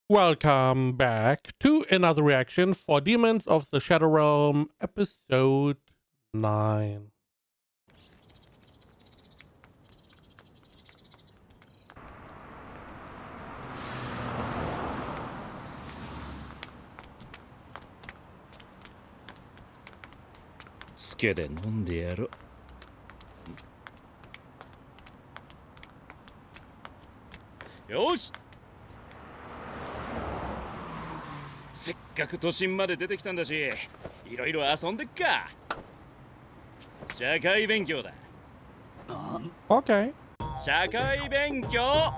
Welcome back to another reaction for Demons of the Shadow Realm, episode 9. Yoし、せっかく都心まで出てきたんだし、いろいろ遊んでっか。社会勉強だ。Okay. 社会勉強。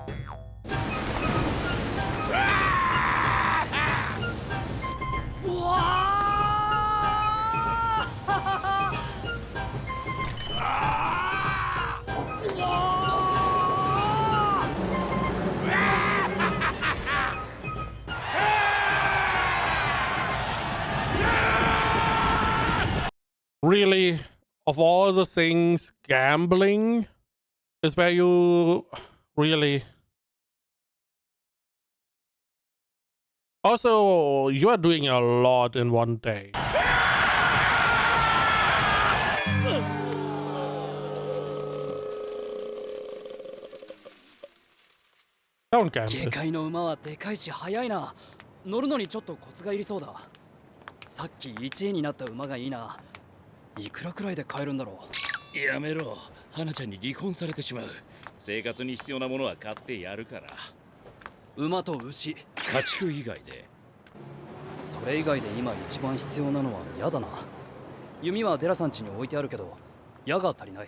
Really, of all the things, gambling is where you really... Also, you are doing a lot in one day. Don't gamble. 下界の馬はでかいし速いな。乗るのにちょっとコツがいりそうだ。さっき1位になった馬がいいな。いくらくらいで買えるんだろう。やめろ。花ちゃんに離婚されてしまう。生活に必要なものは買ってやるから。馬と牛。家畜以外で。それ以外で今一番必要なのは矢だな。弓はデラさん家に置いてあるけど、矢が足りない。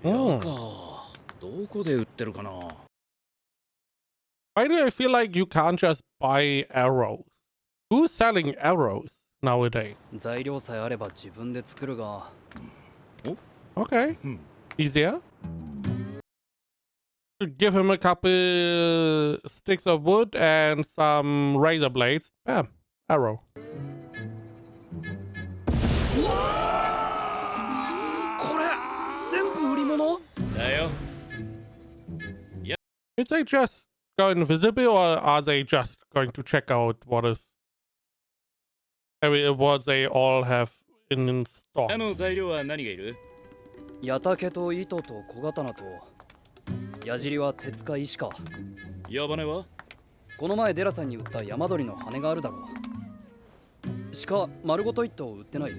矢か。どこで売ってるかな。Why do I feel like you can't just buy arrows? Who's selling arrows nowadays? 材料さえあれば自分で作るが。Okay. Easier. Give him a couple sticks of wood and some razor blades. Bam. Arrow. これ全部売り物だよ。Did they just go invisible, or are they just going to check out what they all have in stock? 材料は何がいる？矢竹と糸と小刀と矢尻は鉄か石か。矢羽は？この前デラさんに売った山鳥の羽があるだろう。鹿丸ごと一頭売ってない？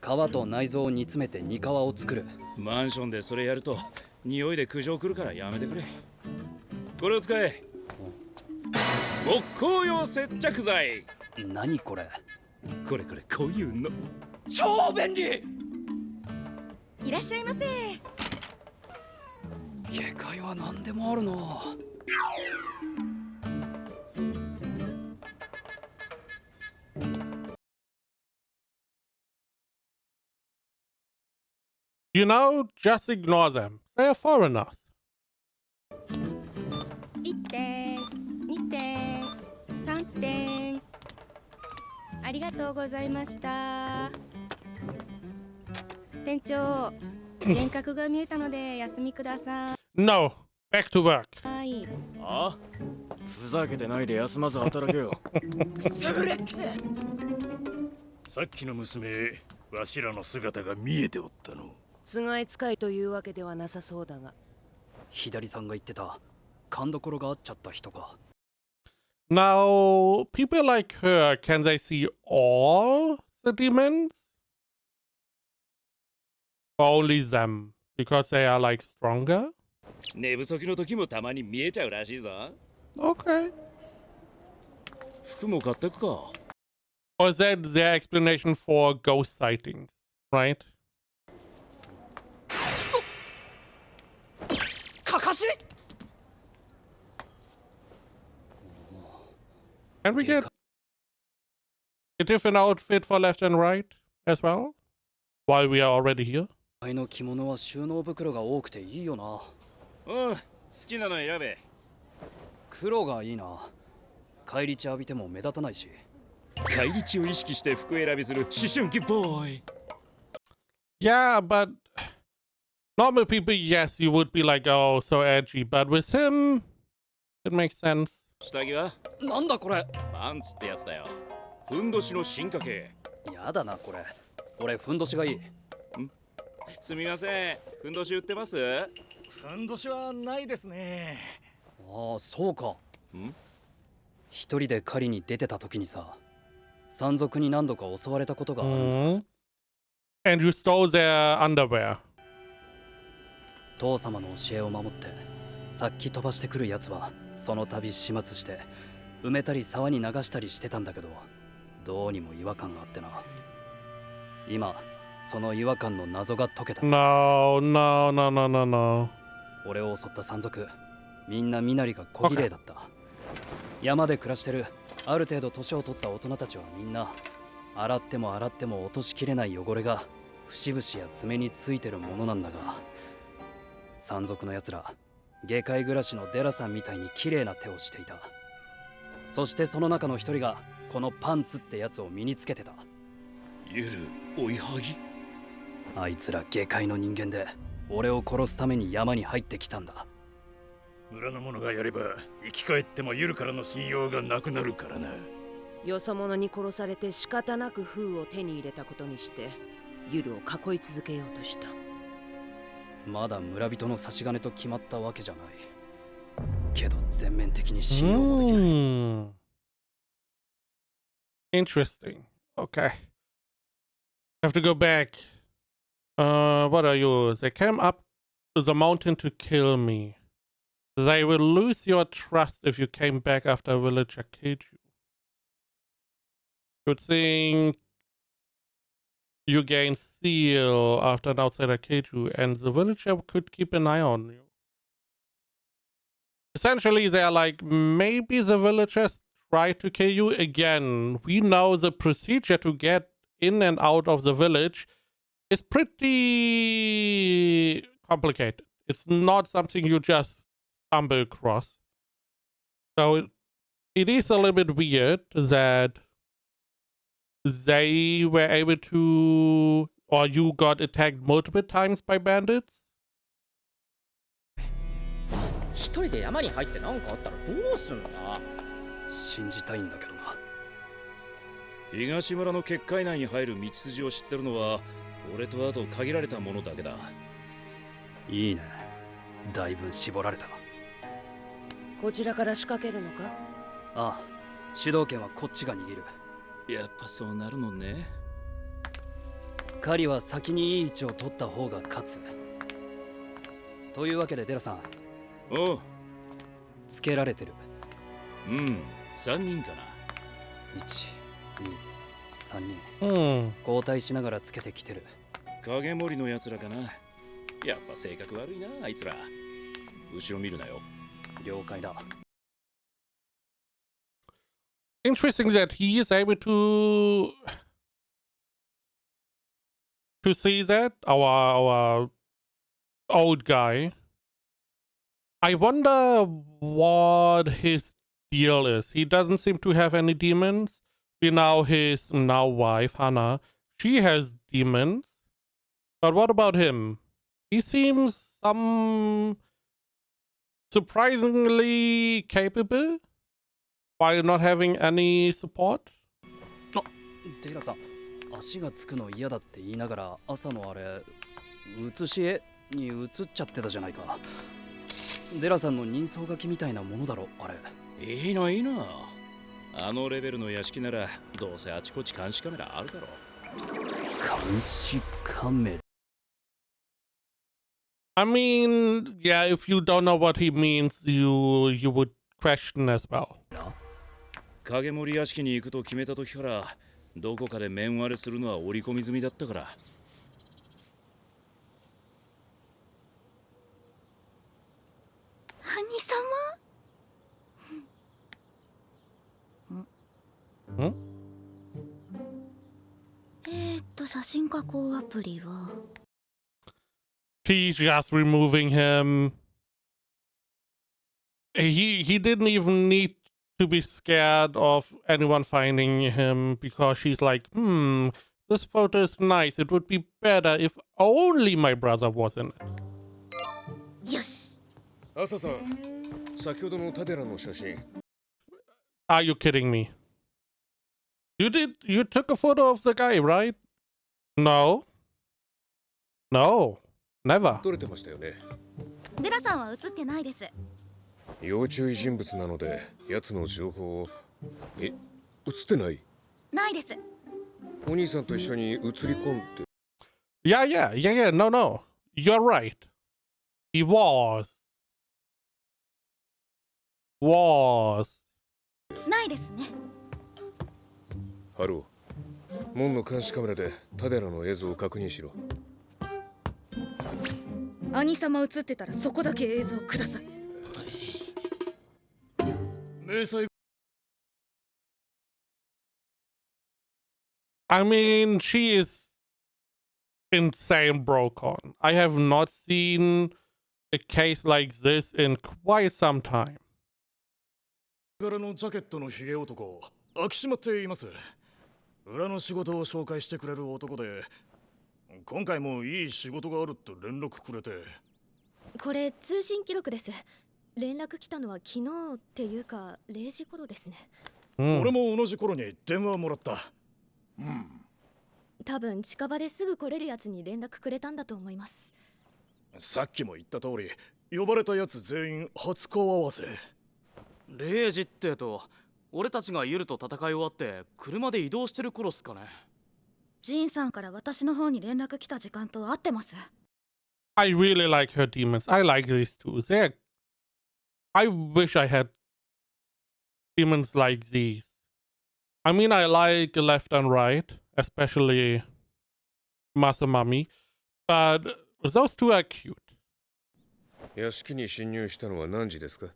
鹿？皮と内臓を煮詰めて煮皮を作る。マンションでそれやると匂いで苦情来るからやめてくれ。これを使え。木工用接着剤。何これ？これこういうの超便利。いらっしゃいませ。下界は何でもあるな。You know, just ignore them. They are foreigners. 1点、2点、3点。ありがとうございました。店長、幻覚が見えたので休みください。No, back to work. はい。あ？ふざけてないで休まず働けよ。さっきの娘、わしらの姿が見えておったの。つがい使いというわけではなさそうだが。左さんが言ってた勘どころがあっちゃった人か。Now, people like her, can they see all the demons? Or only them? Because they are like stronger? 寝不足の時もたまに見えちゃうらしいぞ。Okay. 服も買ってくか。Or is that their explanation for ghost sightings, right? かかしCan we get a different outfit for left and right as well? While we are already here? 界の着物は収納袋が多くていいよな。うん、好きなの選べ。黒がいいな。返り血浴びても目立たないし。返り血を意識して服選びする思春期ボーイ。Yeah, but normal people, yes, you would be like, oh, so edgy. But with him, it makes sense. 下着はなんだこれ。パンツってやつだよ。ふんどしの進化系。やだなこれ。俺ふんどしがいい。すみません、ふんどし売ってます？ふんどしはないですね。ああそうか。一人で狩りに出てた時にさ、山賊に何度か襲われたことがあるんだ。And you stole their underwear. 父様の教えを守って殺気飛ばしてくるやつはその度始末して埋めたり沢に流したりしてたんだけど、どうにも違和感があってな。今その違和感の謎が解けた。 No, no, no, no, no, no. 俺を襲った山賊、みんな身なりが小綺麗だった。山で暮らしてるある程度年を取った大人たちはみんな洗っても洗っても落としきれない汚れが節々や爪についてるものなんだが、山賊のやつら下界暮らしのデラさんみたいに綺麗な手をしていた。そしてその中の一人がこのパンツってやつを身につけてた。ゆる追いはぎ。あいつら下界の人間で俺を殺すために山に入ってきたんだ。村の者がやれば生き返ってもユルからの信用がなくなるからな。よそ者に殺されて仕方なく封を手に入れたことにしてユルを囲い続けようとした。まだ村人の差し金と決まったわけじゃないけど、全面的に信用もできない。Interesting. Okay. Have to go back. What are you? They came up to the mountain to kill me. They will lose your trust if you came back after a villager killed you. Good thing you gain seal after an outsider killed you, and the villager could keep an eye on you. Essentially, they're like, maybe the villagers try to kill you again. We know the procedure to get in and out of the village is pretty complicated. It's not something you just stumble across. So it is a little bit weird that they were able to, or you got attacked multiple times by bandits. 一人で山に入って何かあったらどうすんのな。信じたいんだけどな。東村の結界内に入る道筋を知ってるのは俺とあと限られたものだけだ。いいね、だいぶ絞られた。こちらから仕掛けるのか？ああ、主導権はこっちが握る。やっぱそうなるのね。狩りは先にいい位置を取った方が勝つ。というわけでデラさん、おう、つけられてる。3人かな。1、2、3人。Hmm. 交代しながらつけてきてる。影森のやつらかな。やっぱ性格悪いなあいつら。後ろ見るなよ。了解だ。Interesting that he is able to see that our old guy. I wonder what his deal is. He doesn't seem to have any demons. We know his now wife Hannah. She has demons. But what about him? He seems surprisingly capable while not having any support. あ、デラさん、足がつくの嫌だって言いながら朝のあれ、写し絵に写っちゃってたじゃないか。デラさんの人相書きみたいなものだろ、あれ。いいないいな。あのレベルの屋敷ならどうせあちこち監視カメラあるだろう。監視カメラ。I mean, yeah, if you don't know what he means, you would question as well. 影森屋敷に行くと決めた時からどこかで面割れするのは織り込み済みだったから。兄様。ん？写真加工アプリは She's just removing him. He didn't even need to be scared of anyone finding him because she's like, this photo is nice. It would be better if only my brother was in it. よし。朝さん、先ほどのタデラの写真 Are you kidding me? You took a photo of the guy, right? No. No. Never. 撮れてましたよね。デラさんは映ってないです。要注意人物なので、奴の情報を。映ってない。ないです。お兄さんと一緒に映り込んで。Yeah. No. You're right. He was. ないですね。ハロー。門の監視カメラでタデラの映像を確認しろ。兄様映ってたらそこだけ映像ください。明細 I mean, she is insane broken. I have not seen a case like this in quite some time. 柄のジャケットのヒゲ男、秋島って言います。裏の仕事を紹介してくれる男で、今回もいい仕事があるって連絡くれて。これ通信記録です。連絡来たのは昨日っていうか0時頃ですね。俺も同じ頃に電話もらった。多分近場ですぐ来れるやつに連絡くれたんだと思います。さっきも言った通り、呼ばれたやつ全員初顔合わせ。0時ってと、俺たちがユルと戦い終わって車で移動してる頃っすかね。ジンさんから私の方に連絡来た時間と合ってます。I really like her demons. I like these two. I wish I had demons like these. I mean, I like left and right, especially Masamami, but those two are cute. 屋敷に侵入したのは何時ですか？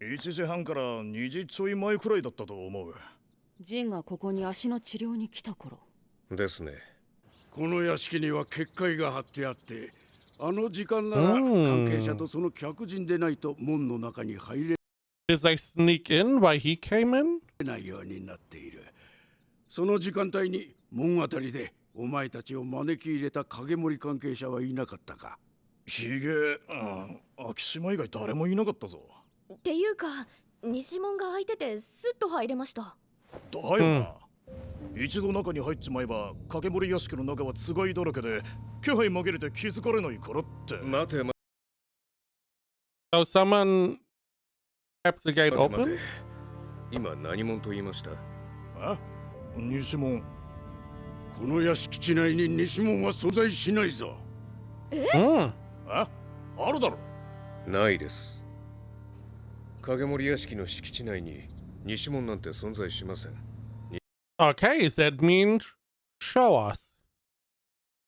1時半から2時ちょい前くらいだったと思う。ジンがここに足の治療に来た頃ですね。この屋敷には結界が張ってあって、あの時間なら関係者とその客人でないと門の中に入れ Did they sneak in while he came in? ないようになっている。その時間帯に門あたりでお前たちを招き入れた影森関係者はいなかったか？ヒゲ、秋島以外誰もいなかったぞ。っていうか西門が開いててスッと入れました。だよな。一度中に入っちまえば影森屋敷の中はつがいだらけで気配紛れて気づかれないからって。待て。So someone kept the gate 待て open? 今何者と言いました？西門。この屋敷地内に西門は存在しないぞ。あるだろ。ないです。影森屋敷の敷地内に西門なんて存在しません。Okay, that means show us.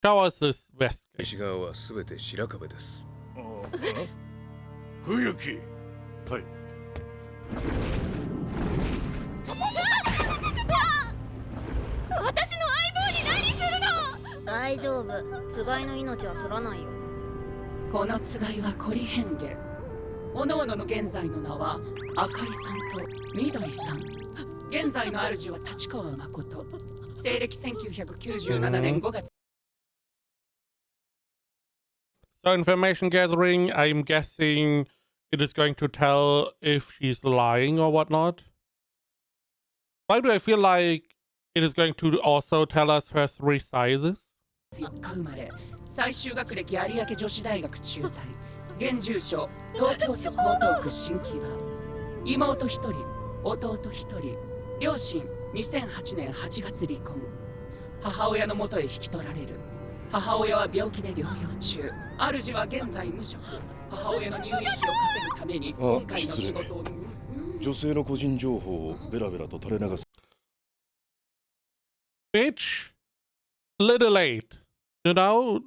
Show us this west gate. 西側はすべて白壁です。冬木。はい。私の相棒に何するの？大丈夫。つがいの命は取らないよ。このつがいはコリヘンゲ。おのおのの現在の名は赤井さんと緑さん。現在の主は立川誠。西暦1997年5月。So information gathering, I'm guessing it is going to tell if she's lying or whatnot. Why do I feel like it is going to also tell us her 3 sizes? 4日生まれ、最終学歴有明女子大学中退。現住所東京市江東区新木場。妹1人、弟1人。両親2008年8月離婚。母親の元へ引き取られる。母親は病気で療養中。主は現在無職。母親の入益を稼ぐために今回の仕事を。女性の個人情報をベラベラと垂れ流す。Bitch, little late. You know,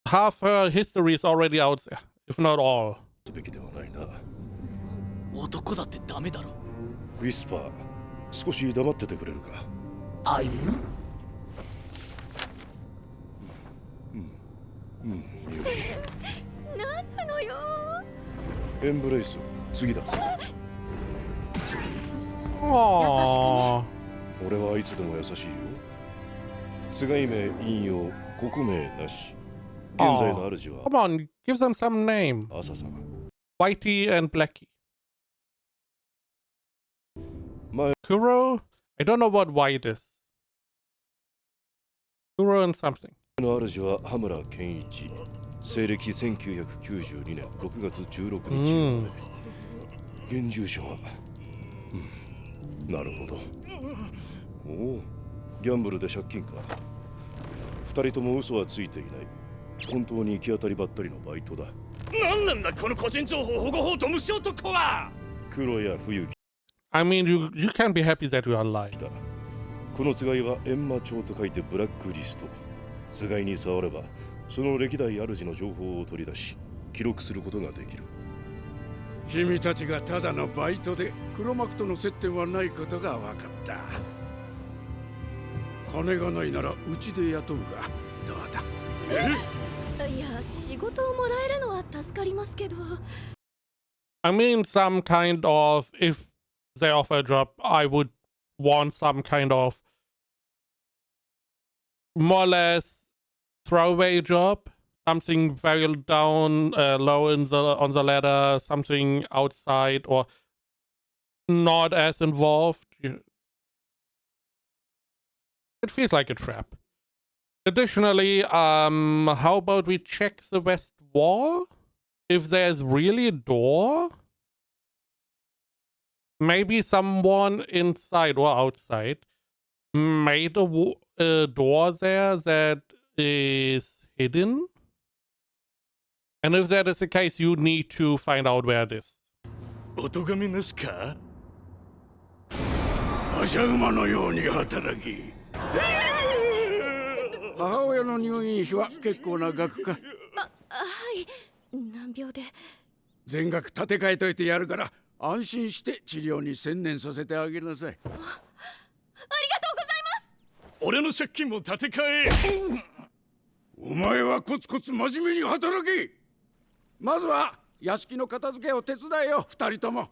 half her history is already out there, if not all. すべきではないな。男だってダメだろ。ウィスパー、少し黙っててくれるか。あゆよし。なんなのよ。エンブレイス、次だ。Aww. 俺はいつでも優しいよ。つがい名引用、国名なし。現在の主は。Come on, give them some name. 朝さん。Whitey and Blackie. Kuro? I don't know what white is. Kuro and something. の主は羽村健一。西暦1992年6月16日生まれ。現住所は。なるほど。おお、ギャンブルで借金か。二人とも嘘はついていない。本当に行き当たりばったりのバイトだ。何なんだこの個人情報保護法ドムシ男は。黒や冬木。I mean, you can be happy that you are alive. このつがいは閻魔帳と書いてブラックリスト。つがいに触れば、その歴代主の情報を取り出し、記録することができる。君たちがただのバイトで黒幕との接点はないことが分かった。金がないならうちで雇うがどうだ。いや、仕事をもらえるのは助かりますけど。I mean, some kind of, if they offer a job, I would want some kind of more or less throwaway job, something very down low on the ladder, something outside or not as involved. It feels like a trap. Additionally, how about we check the west wall? If there's really a door, maybe someone inside or outside made a door there that is hidden. And if that is the case, you need to find out where it is. お咎めなしか？馬車馬のように働き。母親の入院費は結構な額か。はい、難病で。全額立て替えといてやるから安心して治療に専念させてあげなさい。ありがとうございます。俺の借金も立て替え。お前はコツコツ真面目に働き。まずは屋敷の片付けを手伝えよ、二人とも。は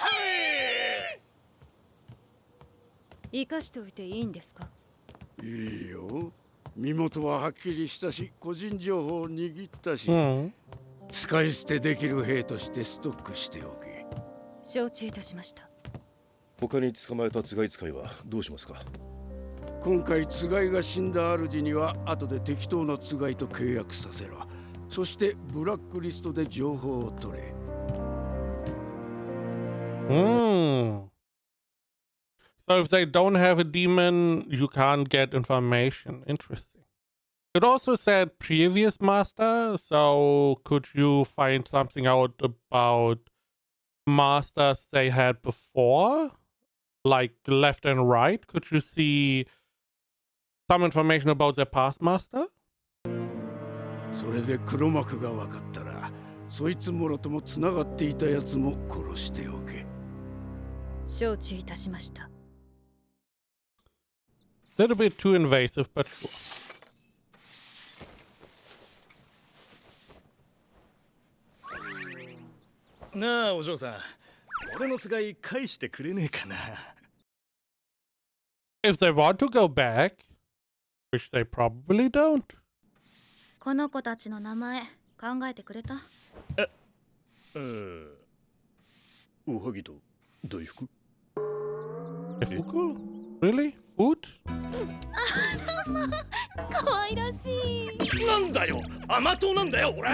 い。生かしておいていいんですか？いいよ。身元ははっきりしたし、個人情報を握ったし、使い捨てできる兵としてストックしておけ。承知いたしました。他に捕まえたつがい使いはどうしますか？今回つがいが死んだ主には後で適当なつがいと契約させろ。そしてブラックリストで情報を取れ。So if they don't have a demon, you can't get information. Interesting. It also said previous master, so could you find something out about masters they had before? Like left and right? Could you see some information about their past master? それで黒幕が分かったら、そいつもろともつながっていたやつも殺しておけ。承知いたしました。Little bit too invasive, but sure. なあお嬢さん、俺のつがい返してくれねえかな。If they want to go back, which they probably don't. この子たちの名前考えてくれた？おはぎと大福。Fuku? Really? Food? 可愛らしい。なんだよ、甘党なんだよ、俺。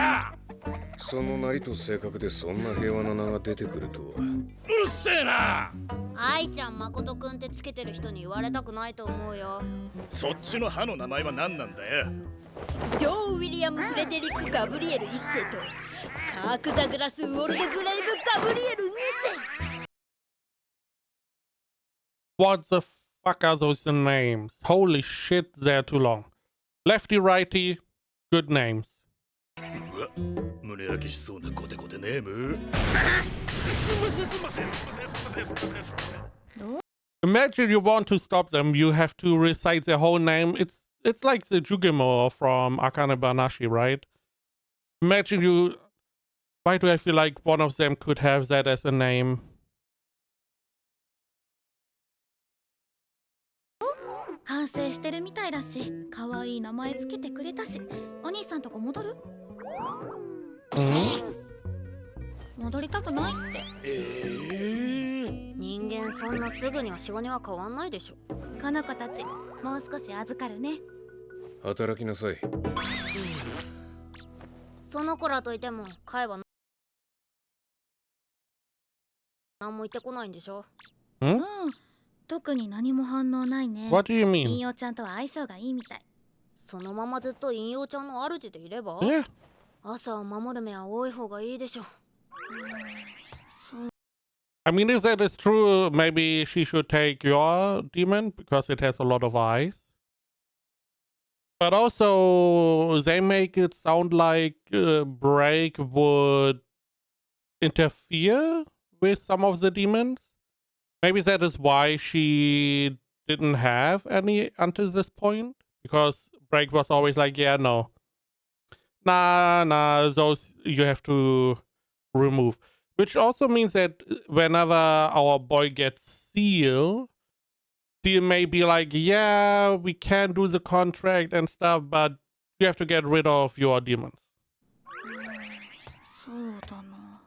そのなりと性格でそんな平和な名が出てくるとは。うるせえな。愛ちゃん誠くんってつけてる人に言われたくないと思うよ。そっちの歯の名前は何なんだよ。ジョー・ウィリアム・フレデリック・ガブリエル1世とカーク・ダグラス・ウォルド・グレイブ・ガブリエル2世。What the fuck are those names? Holy shit, they're too long. Lefty, righty, good names. うわ、胸焼けしそうなコテコテネーム。すませんすませんすませんすませんすませんすません。Imagine you want to stop them, you have to recite their whole name. It's like the Jugimo from Akane Banashi, right? Imagine you... Why do I feel like one of them could have that as a name? 反省してるみたいだし、可愛い名前つけてくれたし、お兄さんとこ戻る？戻りたくないって。人間そんなすぐには仕事は変わんないでしょ。この子たちもう少し預かるね。働きなさい。その子らといてもカイは何も言ってこないんでしょ。うん、特に何も反応ないね。 What do you mean? 引用ちゃんとは相性がいいみたい。そのままずっと引用ちゃんの主でいれば、朝を守る目は多い方がいいでしょ。I mean, if that is true, maybe she should take your demon because it has a lot of eyes. But also, they make it sound like Break would interfere with some of the demons. Maybe that is why she didn't have any until this point. Because Break was always like, yeah, no. Nah, those you have to remove. Which also means that whenever our boy gets Seal may be like, yeah, we can do the contract and stuff, but you have to get rid of your demons. そうだな。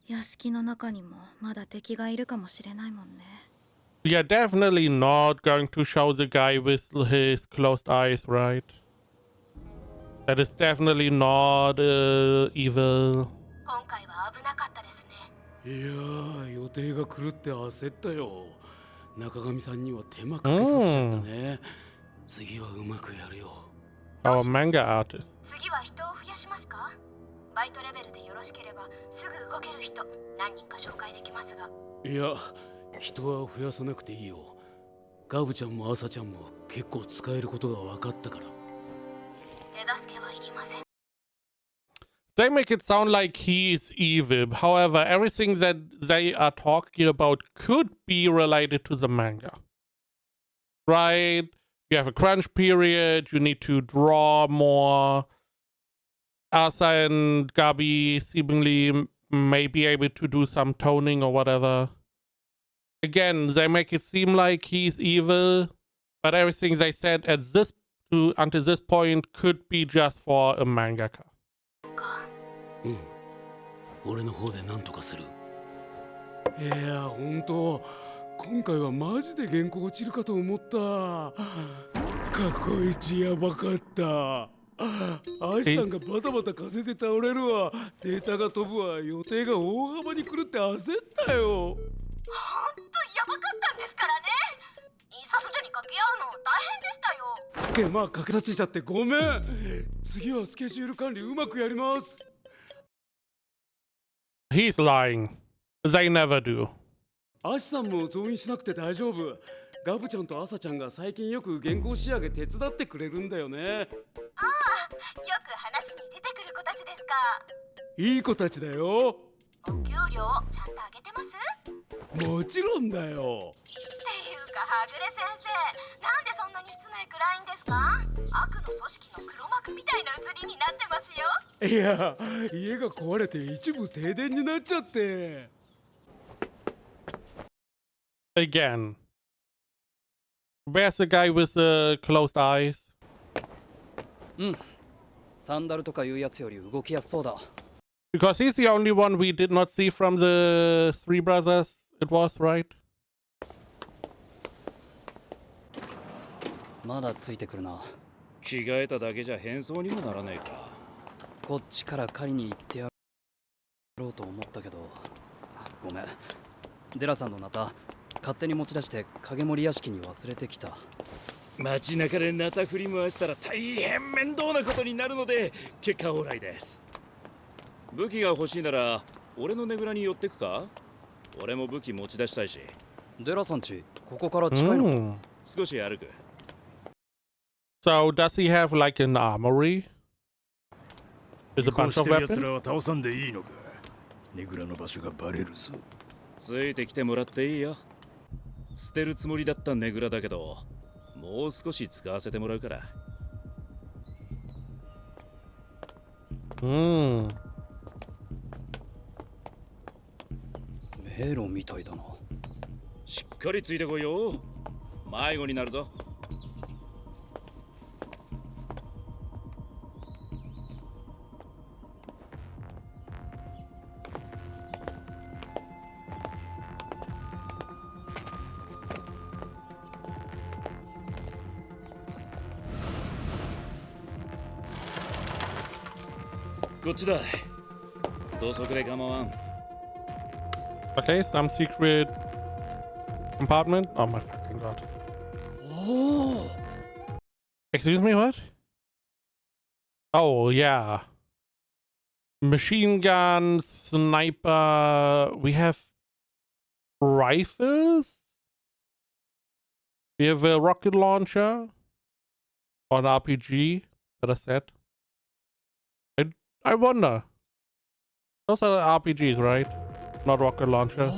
屋敷の中にもまだ敵がいるかもしれないもんね。We are definitely not going to show the guy with his closed eyes, right? That is definitely not evil. 今回は危なかったですね。いやー、予定が狂って焦ったよ。中上さんには手間かけさせちゃったね。次はうまくやるよ。Our manga artist. 次は人を増やしますか？バイトレベルでよろしければすぐ動ける人何人か紹介できますが。いや、人は増やさなくていいよ。ガブちゃんもアサちゃんも結構使えることが分かったから。手助けはいりません。They make it sound like he is evil. However, everything that they are talking about could be related to the manga. Right? You have a crunch period, you need to draw more. Asa and Gabi seemingly may be able to do some toning or whatever. Again, they make it seem like he's evil, but everything they said until this point could be just for a mangaka. うん、俺の方で何とかする。いや、本当、今回はマジで原稿落ちるかと思った。過去一やばかった。アシさんがバタバタ風で倒れるわ。データが飛ぶわ。予定が大幅に狂って焦ったよ。ほんとやばかったんですからね。印刷所に掛け合うの大変でしたよ。手間かけさせちゃってごめん。次はスケジュール管理うまくやります。He's lying. They never do. アシさんも増員しなくて大丈夫。ガブちゃんとアサちゃんが最近よく原稿仕上げ手伝ってくれるんだよね。ああ、よく話に出てくる子たちですか。いい子たちだよ。お給料ちゃんとあげてます？もちろんだよ。っていうかはぐれ先生、なんでそんなに室内暗いんですか？悪の組織の黒幕みたいな写りになってますよ。いや、家が壊れて一部停電になっちゃって。Again. Where's the guy with the closed eyes? うん。サンダルとかいうやつより動きやすそうだ。Because he's the only one we did not see from the three brothers, it was, right? まだついてくるな。着替えただけじゃ変装にもならねえか。こっちから狩りに行ってやろうと思ったけど、ごめん。デラさんのナタ勝手に持ち出して影森屋敷に忘れてきた。街中でナタ振り回したら大変面倒なことになるので結果オーライです。武器が欲しいなら俺のねぐらに寄ってくか？俺も武器持ち出したいし。デラさんちここから近いのか？少し歩く。So does he have like an armory? With a bunch of weapons? は倒さんでいいのか。ねぐらの場所がバレるぞ。ついてきてもらっていいよ。捨てるつもりだったねぐらだけど、もう少し使わせてもらうから。迷路みたいだな。しっかりついてこいよ。迷子になるぞ。こっちだ。土足で構わん。 Okay, some secret compartment. Oh my fucking god. Oh. Excuse me, what? Oh, yeah. Machine gun, sniper. We have rifles. We have a rocket launcher. Or an RPG, better said. I wonder. Those are RPGs, right? Not rocket launcher.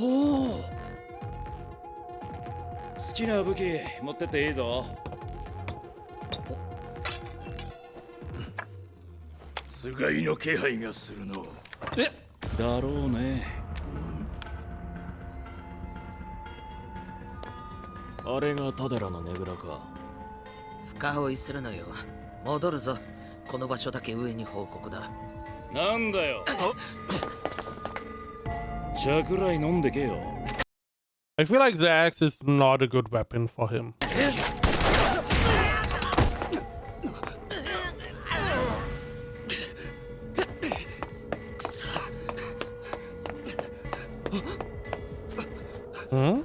好きな武器持ってっていいぞ。つがいの気配がするの。え、だろうね。あれがタデラのねぐらか。深追いするなよ。戻るぞ。この場所だけ上に報告だ。なんだよ。茶くらい飲んでけよ。I feel like the axe is not a good weapon for him. Hmm?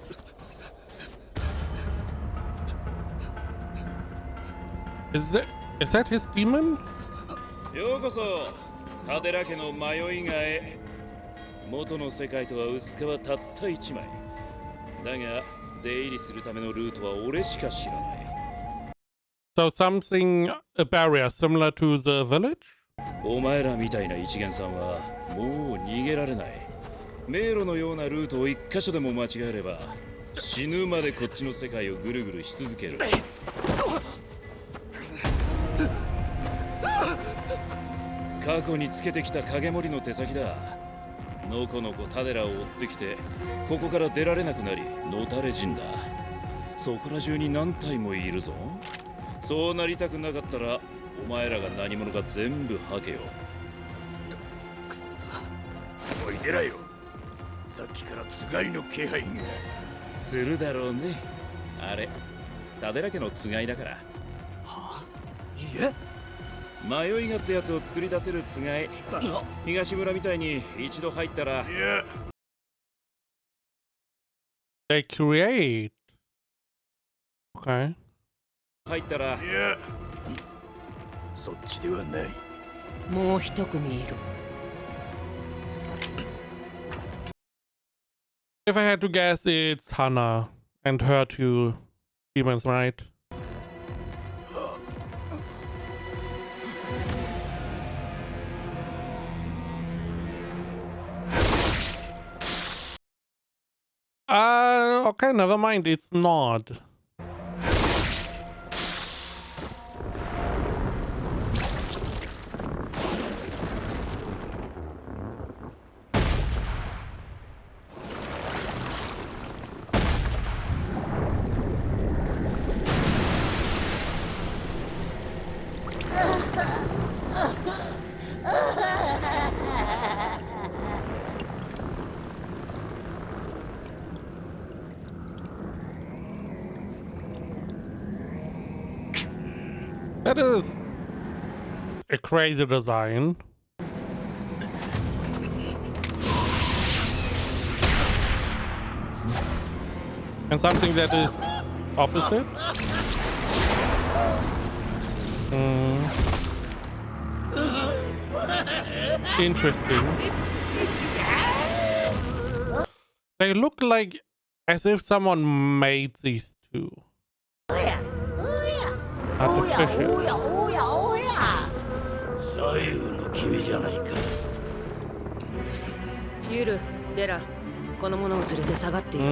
Is that his demon? ようこそタデラ家の迷いがへ。元の世界とは薄皮たった一枚だが、出入りするためのルートは俺しか知らない。 So something, a barrier similar to the village? お前らみたいな一元さんはもう逃げられない。迷路のようなルートを一箇所でも間違えれば死ぬまでこっちの世界をぐるぐるし続ける。過去につけてきた影森の手先だ。のこのこタデラを追ってきてここから出られなくなりのたれ死んだ。そこら中に何体もいるぞ。そうなりたくなかったらお前らが何者か全部吐けよ。くそ、おいでらよ。さっきからつがいの気配がするだろうね。あれタデラ家のつがいだから。はあ、いえ、迷いがってやつを作り出せるつがい。東村みたいに一度入ったら。They create. Okay. 入ったら。いや、そっちではない。もう一組いる。If I had to guess, it's Hannah and her two demons, right? Okay, never mind, it's not. That is a crazy design. And something that is opposite. Interesting. They look like as if someone made these two. Artificial. 左右の君じゃないか。ユル、デラ、この者を連れて下がっている。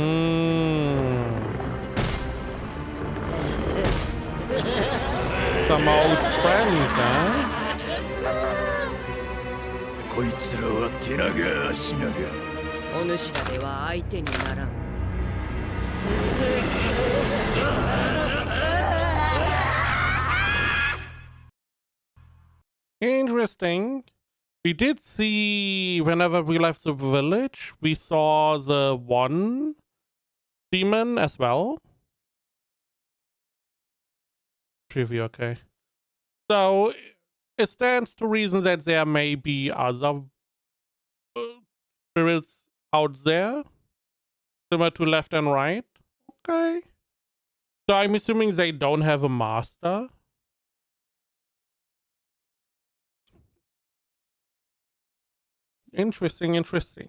Some old friends, huh? こいつらは手長足長。お主らでは相手にならん。Interesting. We did see, whenever we left the village, we saw the one demon as well. Preview, okay. So, it stands to reason that there may be other spirits out there, similar to left and right. Okay. So I'm assuming they don't have a master. Interesting, interesting.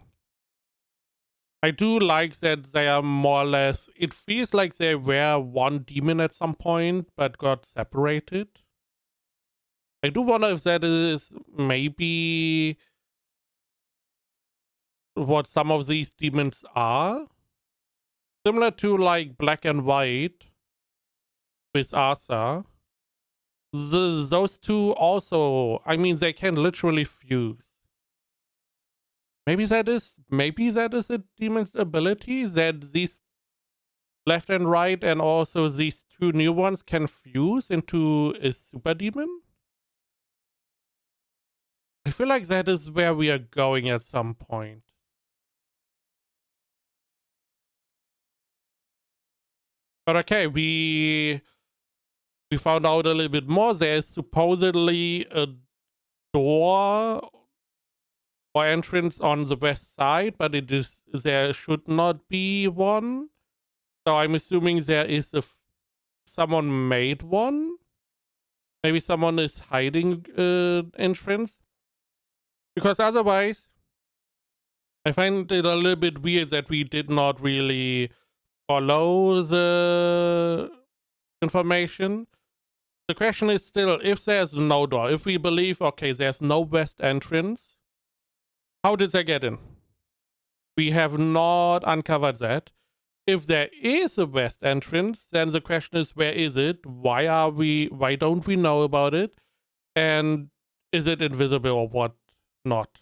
I do like that they are more or less, it feels like they were one demon at some point, but got separated. I do wonder if that is maybe what some of these demons are. Similar to like Black and White with Asa. Those two also, I mean, they can literally fuse. Maybe that is a demon's ability, that these left and right and also these two new ones can fuse into a super demon. I feel like that is where we are going at some point. But okay, we found out a little bit more. There's supposedly a door or entrance on the west side, but there should not be one. So I'm assuming there is someone made one. Maybe someone is hiding entrance. Because otherwise, I find it a little bit weird that we did not really follow the information. The question is still, if there's no door, if we believe, okay, there's no west entrance, how did they get in? We have not uncovered that. If there is a west entrance, then the question is, where is it? Why don't we know about it? And is it invisible or what not?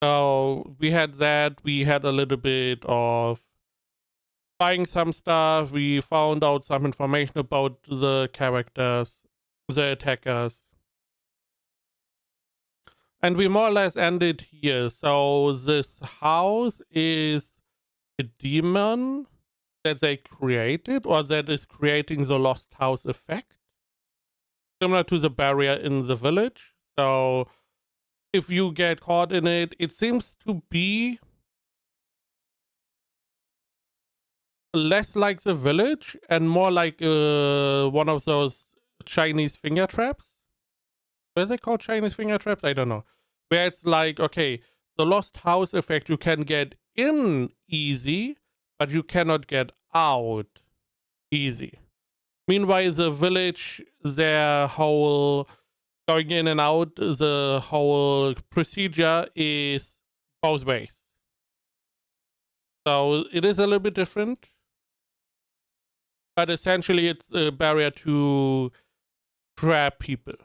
So we had that. We had a little bit of buying some stuff. We found out some information about the characters, the attackers. And we more or less ended here. So this house is a demon that they created, or that is creating the lost house effect. Similar to the barrier in the village. So if you get caught in it, it seems to be less like the village and more like one of those Chinese finger traps. Were they called Chinese finger traps? I don't know. Where it's like, okay, the lost house effect, you can get in easy, but you cannot get out easy. Meanwhile, the village, their whole going in and out, the whole procedure is both ways. So it is a little bit different. But essentially, it's a barrier to trap people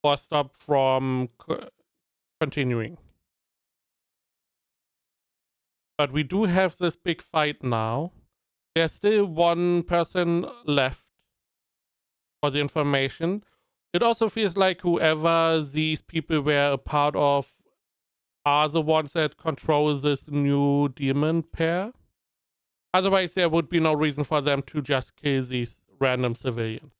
or stop from continuing. But we do have this big fight now. There's still one person left for the information. It also feels like whoever these people were a part of are the ones that control this new demon pair. Otherwise, there would be no reason for them to just kill these random civilians.